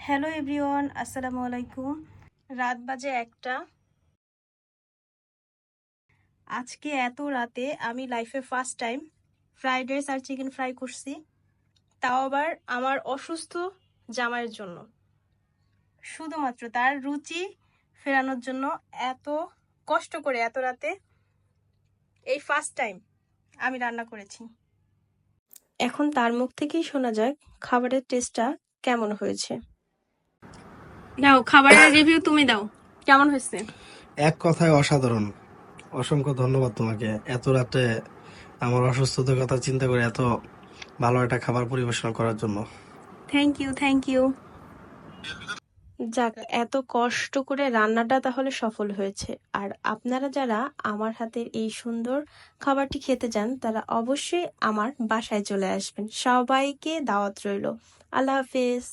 Hello everyone, আসসালামু আলাইকুম। রাত বাজে 1টা। আজকে এত রাতে আমি লাইফে ফার্স্ট টাইম ফ্রাইড রাইস আর চিকেন ফ্রাই করছি, তাও আবার আমার অসুস্থ জামাইয়ের জন্য। শুধুমাত্র তার রুচি ফেরানোর জন্য এত কষ্ট করে এত রাতে এই ফার্স্ট টাইম আমি রান্না করেছি। এখন তার মুখ থেকেই শোনা যাক খাবারের টেস্টটা কেমন হয়েছে। দাও, খাবারের রিভিউ তুমি দাও, কেমন হয়েছে? এক কথায় অসাধারণ। অসংখ্য ধন্যবাদ তোমাকে এত রাতে আমার অসুস্থতার কথা চিন্তা করে এত ভালো একটা খাবার পরিবেশন করার জন্য। Thank you. যাক, এত কষ্ট করে রান্নাটা তাহলে সফল হয়েছে। আর আপনারা যারা আমার হাতের এই সুন্দর খাবারটি খেতে চান তারা অবশ্যই আমার বাসায় চলে আসবেন। সবাইকে দাওয়াত রইল। আল্লাহ হাফেজ।